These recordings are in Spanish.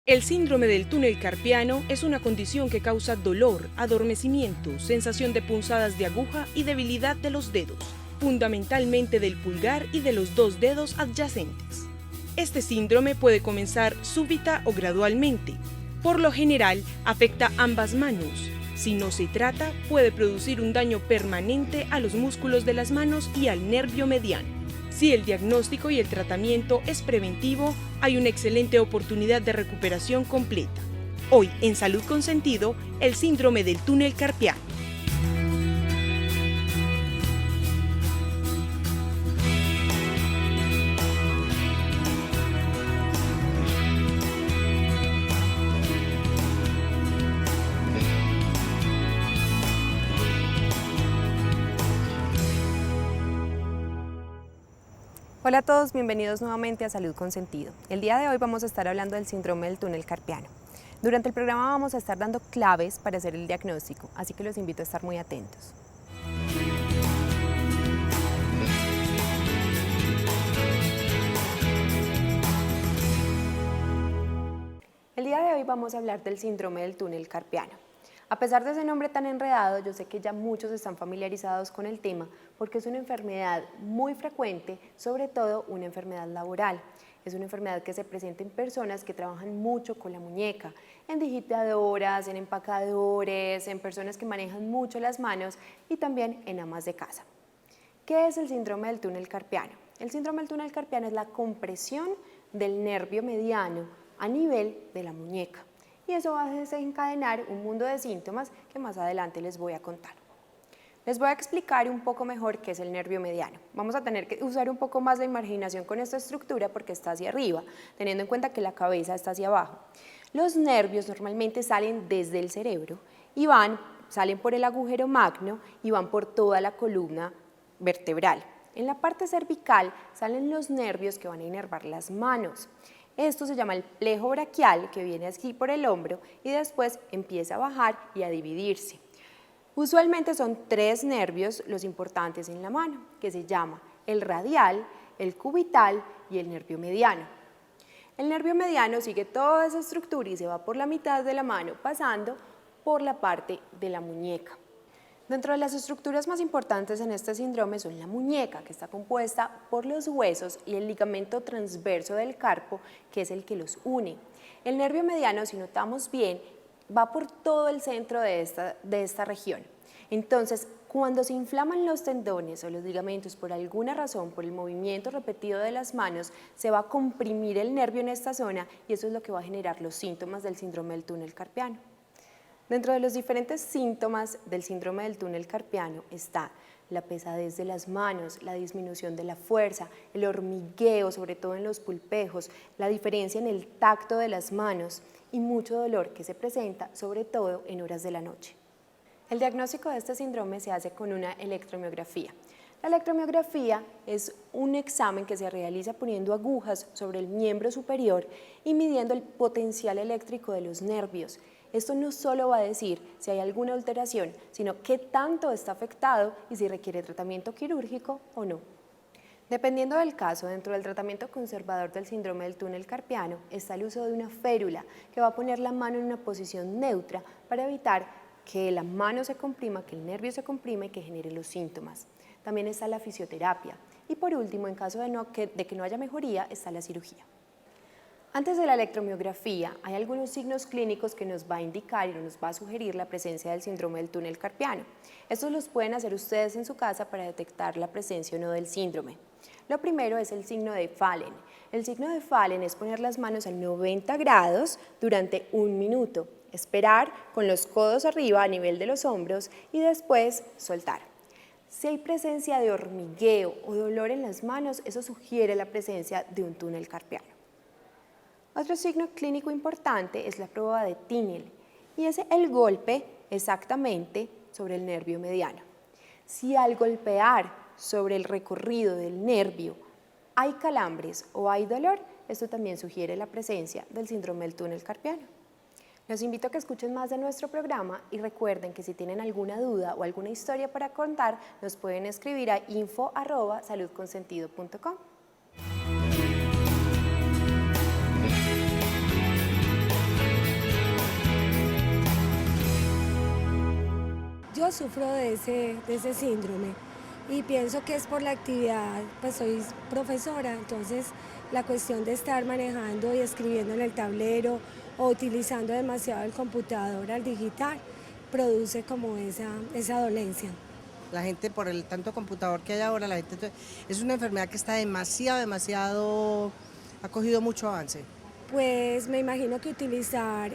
El síndrome del túnel carpiano es una condición que causa dolor, adormecimiento, sensación de punzadas de aguja y debilidad de los dedos, fundamentalmente del pulgar y de los dos dedos adyacentes. Este síndrome puede comenzar súbita o gradualmente. Por lo general, afecta ambas manos. Si no se trata, puede producir un daño permanente a los músculos de las manos y al nervio mediano. Si el diagnóstico y el tratamiento es preventivo, hay una excelente oportunidad de recuperación completa. Hoy, en Salud con Sentido, el síndrome del túnel carpiano. Hola a todos, bienvenidos nuevamente a Salud con Sentido. El día de hoy vamos a estar hablando del síndrome del túnel carpiano. Durante el programa vamos a estar dando claves para hacer el diagnóstico, así que los invito a estar muy atentos. El día de hoy vamos a hablar del síndrome del túnel carpiano. A pesar de ese nombre tan enredado, yo sé que ya muchos están familiarizados con el tema porque es una enfermedad muy frecuente, sobre todo una enfermedad laboral. Es una enfermedad que se presenta en personas que trabajan mucho con la muñeca, en digitadoras, en empacadores, en personas que manejan mucho las manos y también en amas de casa. ¿Qué es el síndrome del túnel carpiano? El síndrome del túnel carpiano es la compresión del nervio mediano a nivel de la muñeca. Y eso va a desencadenar un mundo de síntomas que más adelante les voy a contar. Les voy a explicar un poco mejor qué es el nervio mediano. Vamos a tener que usar un poco más la imaginación con esta estructura porque está hacia arriba, teniendo en cuenta que la cabeza está hacia abajo. Los nervios normalmente salen desde el cerebro y salen por el agujero magno y van por toda la columna vertebral. En la parte cervical salen los nervios que van a inervar las manos. Esto se llama el plejo braquial, que viene aquí por el hombro y después empieza a bajar y a dividirse. Usualmente son 3 nervios los importantes en la mano, que se llama el radial, el cubital y el nervio mediano. El nervio mediano sigue toda esa estructura y se va por la mitad de la mano, pasando por la parte de la muñeca. Dentro de las estructuras más importantes en este síndrome son la muñeca, que está compuesta por los huesos, y el ligamento transverso del carpo, que es el que los une. El nervio mediano, si notamos bien, va por todo el centro de esta región. Entonces, cuando se inflaman los tendones o los ligamentos por alguna razón, por el movimiento repetido de las manos, se va a comprimir el nervio en esta zona y eso es lo que va a generar los síntomas del síndrome del túnel carpiano. Dentro de los diferentes síntomas del síndrome del túnel carpiano está la pesadez de las manos, la disminución de la fuerza, el hormigueo, sobre todo en los pulpejos, la diferencia en el tacto de las manos y mucho dolor que se presenta sobre todo en horas de la noche. El diagnóstico de este síndrome se hace con una electromiografía. La electromiografía es un examen que se realiza poniendo agujas sobre el miembro superior y midiendo el potencial eléctrico de los nervios. Esto no solo va a decir si hay alguna alteración, sino qué tanto está afectado y si requiere tratamiento quirúrgico o no. Dependiendo del caso, dentro del tratamiento conservador del síndrome del túnel carpiano está el uso de una férula que va a poner la mano en una posición neutra para evitar que la mano se comprima, que el nervio se comprima y que genere los síntomas. También está la fisioterapia y por último, en caso de que no haya mejoría, está la cirugía. Antes de la electromiografía, hay algunos signos clínicos que nos va a indicar y nos va a sugerir la presencia del síndrome del túnel carpiano. Estos los pueden hacer ustedes en su casa para detectar la presencia o no del síndrome. Lo primero es el signo de Fallen. El signo de Fallen es poner las manos a 90 grados durante 1 minuto, esperar con los codos arriba a nivel de los hombros y después soltar. Si hay presencia de hormigueo o dolor en las manos, eso sugiere la presencia de un túnel carpiano. Otro signo clínico importante es la prueba de Tinel y es el golpe exactamente sobre el nervio mediano. Si al golpear sobre el recorrido del nervio hay calambres o hay dolor, esto también sugiere la presencia del síndrome del túnel carpiano. Los invito a que escuchen más de nuestro programa y recuerden que si tienen alguna duda o alguna historia para contar, nos pueden escribir a info@saludconsentido.com. Yo sufro de ese síndrome y pienso que es por la actividad, pues soy profesora, entonces la cuestión de estar manejando y escribiendo en el tablero o utilizando demasiado el computador al digital produce como esa dolencia. La gente por el tanto computador que hay ahora, la gente es una enfermedad que está demasiado, ha cogido mucho avance. Pues me imagino que utilizar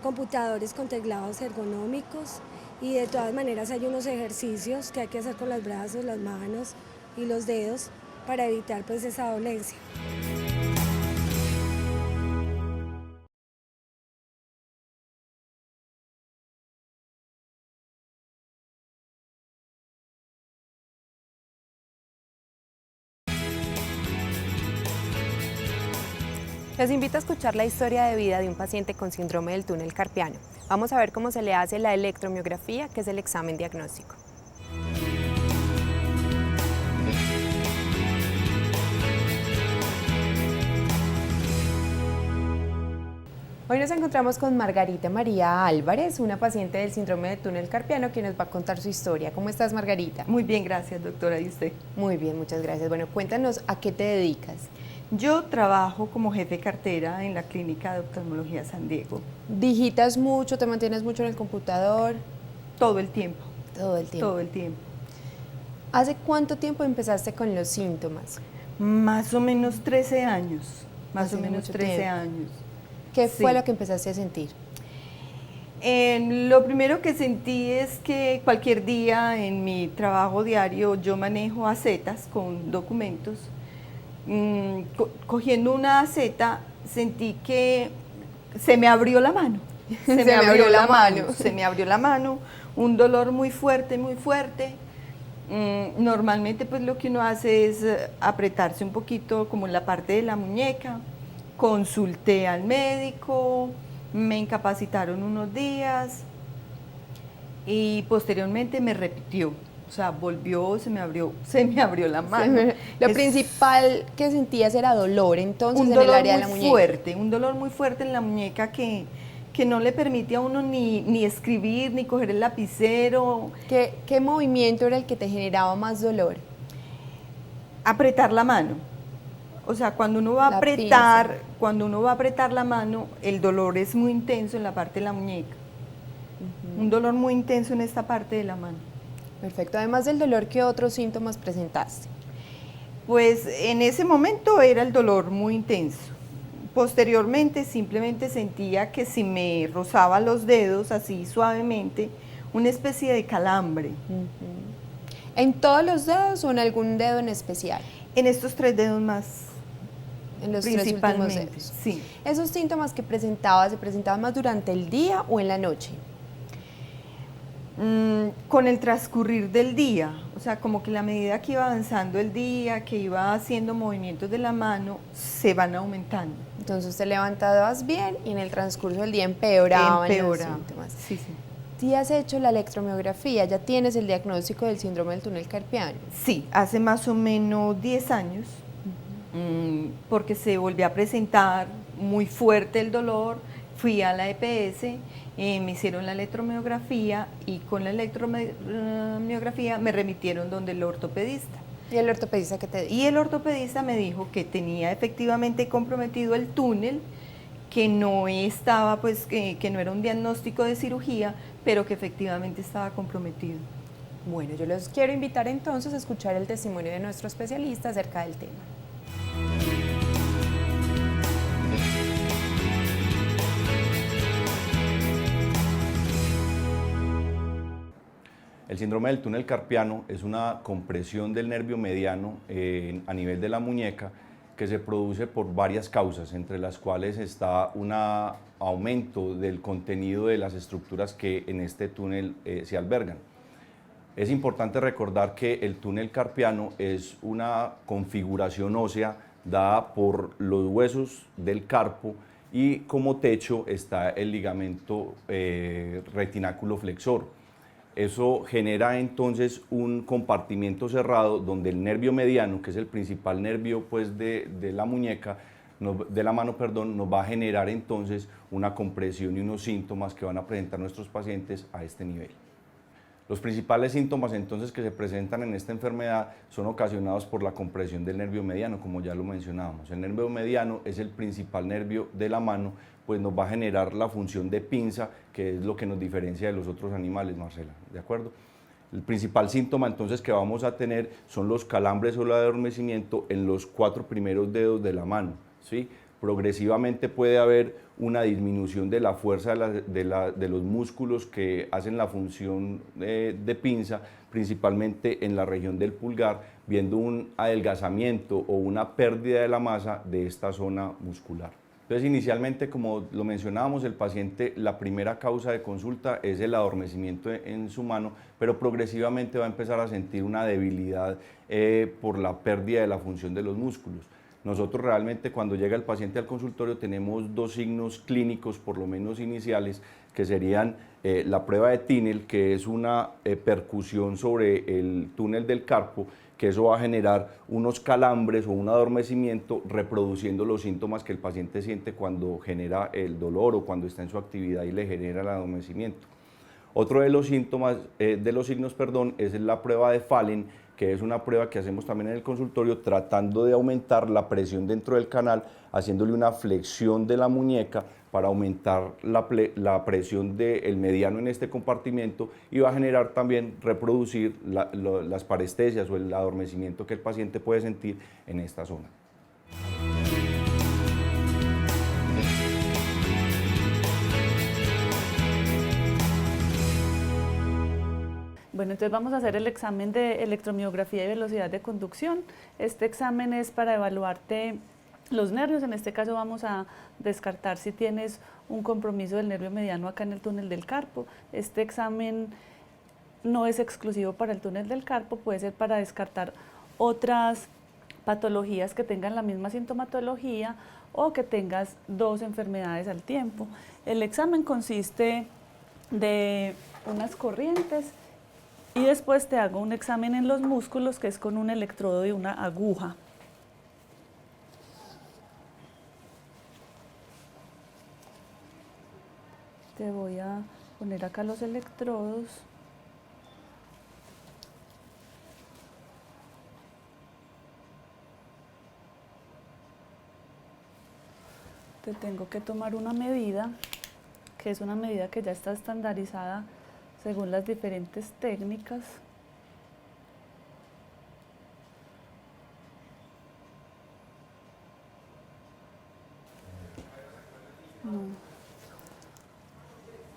computadores con teclados ergonómicos y de todas maneras hay unos ejercicios que hay que hacer con los brazos, las manos y los dedos para evitar pues esa dolencia. Les invito a escuchar la historia de vida de un paciente con síndrome del túnel carpiano. Vamos a ver cómo se le hace la electromiografía, que es el examen diagnóstico. Hoy nos encontramos con Margarita María Álvarez, una paciente del síndrome del túnel carpiano, que nos va a contar su historia. ¿Cómo estás, Margarita? Muy bien, gracias, doctora. ¿Y usted? Muy bien, muchas gracias. Bueno, cuéntanos a qué te dedicas. Yo trabajo como jefe de cartera en la Clínica de Oftalmología San Diego. ¿Digitas mucho, te mantienes mucho en el computador? Todo el tiempo. Todo el tiempo. Todo el tiempo. ¿Hace cuánto tiempo empezaste con los síntomas? Más o menos 13 años. Más Hace o menos mucho 13 tiempo. años. ¿Qué fue Sí. lo que empezaste a sentir? Lo primero que sentí es que cualquier día en mi trabajo diario yo manejo acetas con documentos. Cogiendo una aceta sentí que se me abrió la mano. Se me abrió la mano. Se me abrió la mano, un dolor muy fuerte, muy fuerte. Normalmente pues lo que uno hace es apretarse un poquito como en la parte de la muñeca. Consulté al médico, me incapacitaron unos días y posteriormente me repitió. O sea, volvió, se me abrió la mano. Lo principal que sentías era dolor, entonces, un en el dolor área de la muy muñeca. fuerte, un dolor muy fuerte en la muñeca que no le permite a uno ni escribir, ni coger el lapicero. ¿Qué movimiento era el que te generaba más dolor? Apretar la mano. O sea, cuando uno va a apretar la mano, el dolor es muy intenso en la parte de la muñeca. Un dolor muy intenso en esta parte de la mano. Perfecto. Además del dolor, ¿qué otros síntomas presentaste? Pues en ese momento era el dolor muy intenso. Posteriormente simplemente sentía que si me rozaba los dedos así suavemente, una especie de calambre. ¿En todos los dedos o en algún dedo en especial? En estos 3 dedos más. En los 3 últimos Principalmente, dedos. sí. ¿Esos síntomas que presentabas, se presentaban más durante el día o en la noche? Con el transcurrir del día, o sea, como que a la medida que iba avanzando el día, que iba haciendo movimientos de la mano, se van aumentando. Entonces te levantabas bien y en el transcurso del día empeoraban los síntomas. Sí, sí. ¿Sí has hecho la electromiografía? ¿Ya tienes el diagnóstico del síndrome del túnel carpiano? Sí, hace más o menos 10 años, porque se volvió a presentar muy fuerte el dolor, fui a la EPS, me hicieron la electromiografía y con la electromiografía me remitieron donde el ortopedista. ¿Y el ortopedista qué te dijo? Y el ortopedista me dijo que tenía efectivamente comprometido el túnel, que no estaba, pues, que no era un diagnóstico de cirugía, pero que efectivamente estaba comprometido. Bueno, yo los quiero invitar entonces a escuchar el testimonio de nuestro especialista acerca del tema. El síndrome del túnel carpiano es una compresión del nervio mediano a nivel de la muñeca que se produce por varias causas, entre las cuales está un aumento del contenido de las estructuras que en este túnel se albergan. Es importante recordar que el túnel carpiano es una configuración ósea dada por los huesos del carpo y como techo está el ligamento retináculo flexor. Eso genera entonces un compartimiento cerrado donde el nervio mediano, que es el principal nervio pues, de la muñeca, de la mano, perdón, nos va a generar entonces una compresión y unos síntomas que van a presentar nuestros pacientes a este nivel. Los principales síntomas entonces que se presentan en esta enfermedad son ocasionados por la compresión del nervio mediano, como ya lo mencionábamos. El nervio mediano es el principal nervio de la mano, pues nos va a generar la función de pinza, que es lo que nos diferencia de los otros animales, Marcela, ¿de acuerdo? El principal síntoma entonces que vamos a tener son los calambres o el adormecimiento en los 4 primeros dedos de la mano, ¿sí? Progresivamente puede haber una disminución de la fuerza de los músculos que hacen la función de pinza, principalmente en la región del pulgar, viendo un adelgazamiento o una pérdida de la masa de esta zona muscular. Entonces, inicialmente, como lo mencionábamos, el paciente, la primera causa de consulta es el adormecimiento en su mano, pero progresivamente va a empezar a sentir una debilidad por la pérdida de la función de los músculos. Nosotros realmente cuando llega el paciente al consultorio tenemos 2 signos clínicos, por lo menos iniciales, que serían la prueba de Tinel, que es una percusión sobre el túnel del carpo, que eso va a generar unos calambres o un adormecimiento reproduciendo los síntomas que el paciente siente cuando genera el dolor o cuando está en su actividad y le genera el adormecimiento. Otro de los síntomas, es la prueba de Fallen, que es una prueba que hacemos también en el consultorio tratando de aumentar la presión dentro del canal, haciéndole una flexión de la muñeca para aumentar la presión del mediano en este compartimento y va a generar también reproducir las parestesias o el adormecimiento que el paciente puede sentir en esta zona. Bueno, entonces vamos a hacer el examen de electromiografía y velocidad de conducción. Este examen es para evaluarte los nervios. En este caso vamos a descartar si tienes un compromiso del nervio mediano acá en el túnel del carpo. Este examen no es exclusivo para el túnel del carpo, puede ser para descartar otras patologías que tengan la misma sintomatología o que tengas 2 enfermedades al tiempo. El examen consiste de unas corrientes y después te hago un examen en los músculos que es con un electrodo y una aguja. Te voy a poner acá los electrodos. Te tengo que tomar una medida, que es una medida que ya está estandarizada según las diferentes técnicas.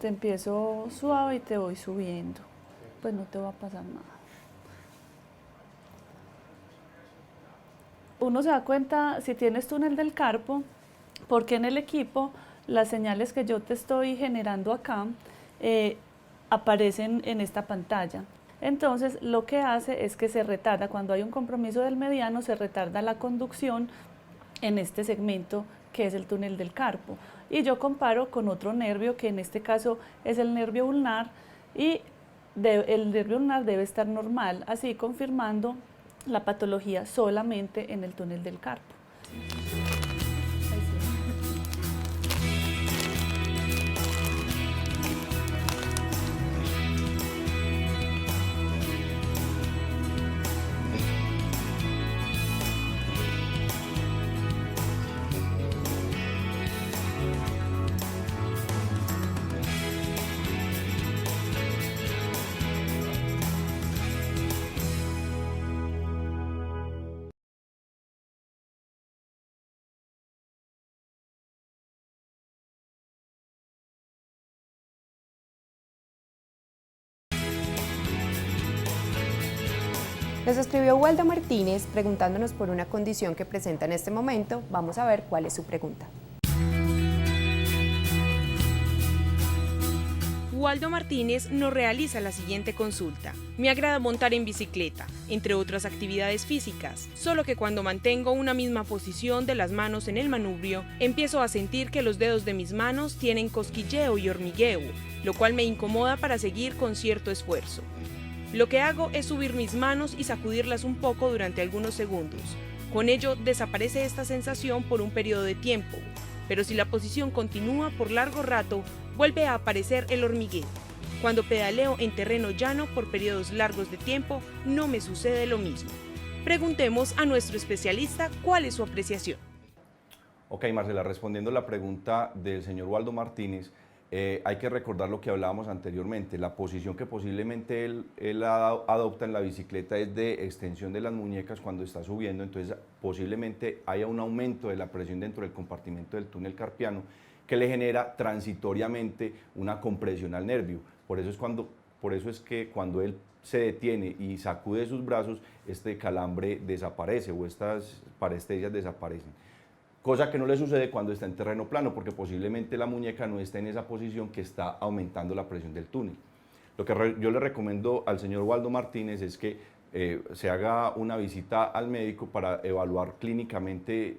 Te empiezo suave y te voy subiendo, pues no te va a pasar nada. Uno se da cuenta si tienes túnel del carpo, porque en el equipo las señales que yo te estoy generando acá aparecen en esta pantalla. Entonces lo que hace es que se retarda, cuando hay un compromiso del mediano, se retarda la conducción en este segmento que es el túnel del carpo. Y yo comparo con otro nervio, que en este caso es el nervio ulnar, y el nervio ulnar debe estar normal, así confirmando la patología solamente en el túnel del carpo. Nos escribió Waldo Martínez preguntándonos por una condición que presenta en este momento. Vamos a ver cuál es su pregunta. Waldo Martínez nos realiza la siguiente consulta. Me agrada montar en bicicleta, entre otras actividades físicas, solo que cuando mantengo una misma posición de las manos en el manubrio, empiezo a sentir que los dedos de mis manos tienen cosquilleo y hormigueo, lo cual me incomoda para seguir con cierto esfuerzo. Lo que hago es subir mis manos y sacudirlas un poco durante algunos segundos. Con ello desaparece esta sensación por un periodo de tiempo, pero si la posición continúa por largo rato, vuelve a aparecer el hormigueo. Cuando pedaleo en terreno llano por periodos largos de tiempo, no me sucede lo mismo. Preguntemos a nuestro especialista cuál es su apreciación. Ok, Marcela, respondiendo la pregunta del señor Waldo Martínez, hay que recordar lo que hablábamos anteriormente. La posición que posiblemente él adopta en la bicicleta es de extensión de las muñecas cuando está subiendo, entonces posiblemente haya un aumento de la presión dentro del compartimento del túnel carpiano que le genera transitoriamente una compresión al nervio. Por eso es que cuando él se detiene y sacude sus brazos, este calambre desaparece o estas parestesias desaparecen. Cosa que no le sucede cuando está en terreno plano, porque posiblemente la muñeca no está en esa posición que está aumentando la presión del túnel. Lo que yo le recomiendo al señor Waldo Martínez es que se haga una visita al médico para evaluar clínicamente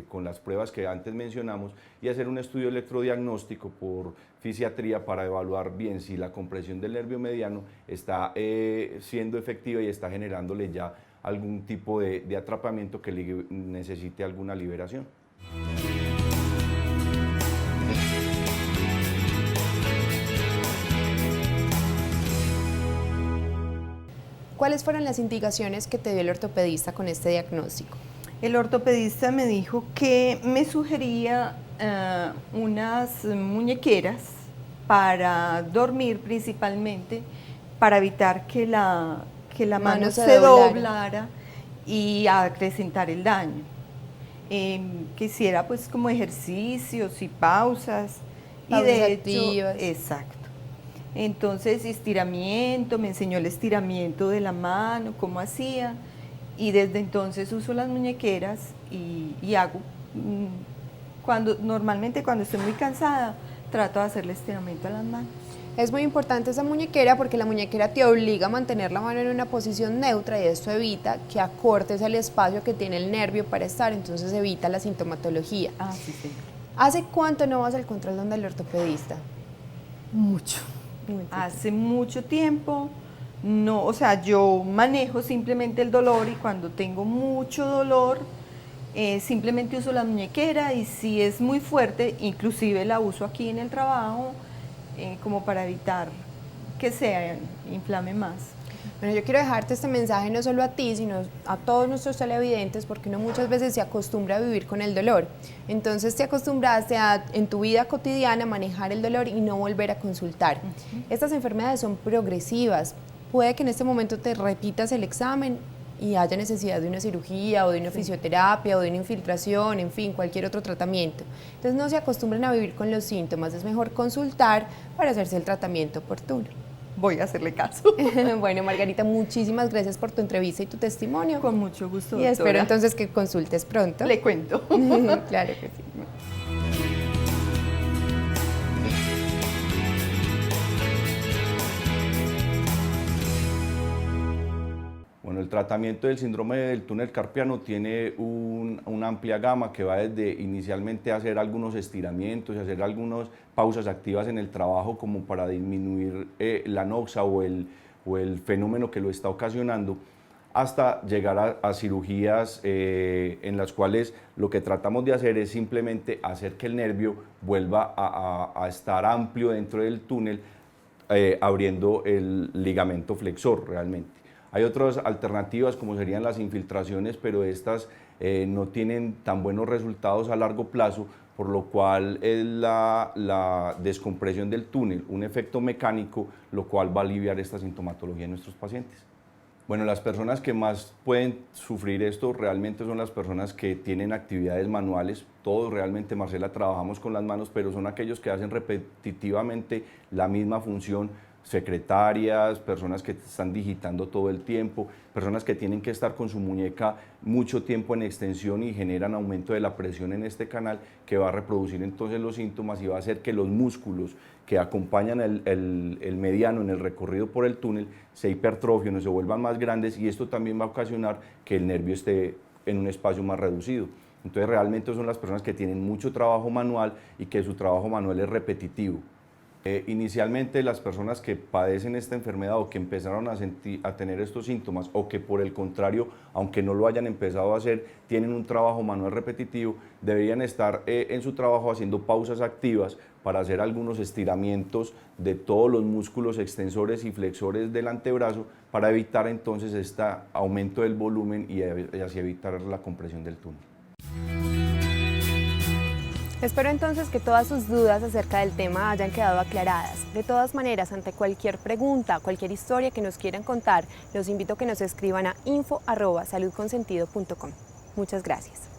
con las pruebas que antes mencionamos y hacer un estudio electrodiagnóstico por fisiatría para evaluar bien si la compresión del nervio mediano está siendo efectiva y está generándole ya algún tipo de atrapamiento que necesite alguna liberación. ¿Cuáles fueron las indicaciones que te dio el ortopedista con este diagnóstico? El ortopedista me dijo que me sugería unas muñequeras para dormir principalmente, para evitar que la mano se doblara y acrecentar el daño. Quisiera pues como ejercicios y pausas y de hecho, exacto. Entonces estiramiento, me enseñó el estiramiento de la mano, cómo hacía, y desde entonces uso las muñequeras y hago, normalmente cuando estoy muy cansada, trato de hacerle estiramiento a las manos. Es muy importante esa muñequera porque la muñequera te obliga a mantener la mano en una posición neutra y esto evita que acortes el espacio que tiene el nervio para estar, entonces evita la sintomatología. Sí. ¿Hace cuánto no vas al control donde el ortopedista? Mucho. Hace mucho tiempo. No, o sea, yo manejo simplemente el dolor y cuando tengo mucho dolor simplemente uso la muñequera y si es muy fuerte, inclusive la uso aquí en el trabajo como para evitar que se inflame más. Bueno, yo quiero dejarte este mensaje no solo a ti, sino a todos nuestros televidentes, porque uno muchas veces se acostumbra a vivir con el dolor. Entonces te acostumbraste en tu vida cotidiana a manejar el dolor y no volver a consultar. Estas enfermedades son progresivas. Puede que en este momento te repitas el examen y haya necesidad de una cirugía o de una fisioterapia o de una infiltración, en fin, cualquier otro tratamiento. Entonces no se acostumbren a vivir con los síntomas, es mejor consultar para hacerse el tratamiento oportuno. Voy a hacerle caso. Bueno, Margarita, muchísimas gracias por tu entrevista y tu testimonio. Con mucho gusto, doctora. Y espero entonces que consultes pronto. Le cuento. Claro que sí. Bueno, el tratamiento del síndrome del túnel carpiano tiene una amplia gama que va desde inicialmente hacer algunos estiramientos y hacer algunas pausas activas en el trabajo como para disminuir la noxa o el fenómeno que lo está ocasionando, hasta llegar a cirugías en las cuales lo que tratamos de hacer es simplemente hacer que el nervio vuelva a estar amplio dentro del túnel, abriendo el ligamento flexor realmente. Hay otras alternativas como serían las infiltraciones, pero estas no tienen tan buenos resultados a largo plazo, por lo cual es la descompresión del túnel, un efecto mecánico, lo cual va a aliviar esta sintomatología en nuestros pacientes. Bueno, las personas que más pueden sufrir esto realmente son las personas que tienen actividades manuales. Todos realmente, Marcela, trabajamos con las manos, pero son aquellos que hacen repetitivamente la misma función, secretarias, personas que están digitando todo el tiempo, personas que tienen que estar con su muñeca mucho tiempo en extensión y generan aumento de la presión en este canal que va a reproducir entonces los síntomas y va a hacer que los músculos que acompañan el mediano en el recorrido por el túnel se hipertrofien o se vuelvan más grandes y esto también va a ocasionar que el nervio esté en un espacio más reducido. Entonces realmente son las personas que tienen mucho trabajo manual y que su trabajo manual es repetitivo. Inicialmente las personas que padecen esta enfermedad o que empezaron a tener estos síntomas o que por el contrario, aunque no lo hayan empezado a hacer, tienen un trabajo manual repetitivo, deberían estar en su trabajo haciendo pausas activas para hacer algunos estiramientos de todos los músculos extensores y flexores del antebrazo para evitar entonces este aumento del volumen y así evitar la compresión del túnel. Espero entonces que todas sus dudas acerca del tema hayan quedado aclaradas. De todas maneras, ante cualquier pregunta, cualquier historia que nos quieran contar, los invito a que nos escriban a info@saludconsentido.com. Muchas gracias.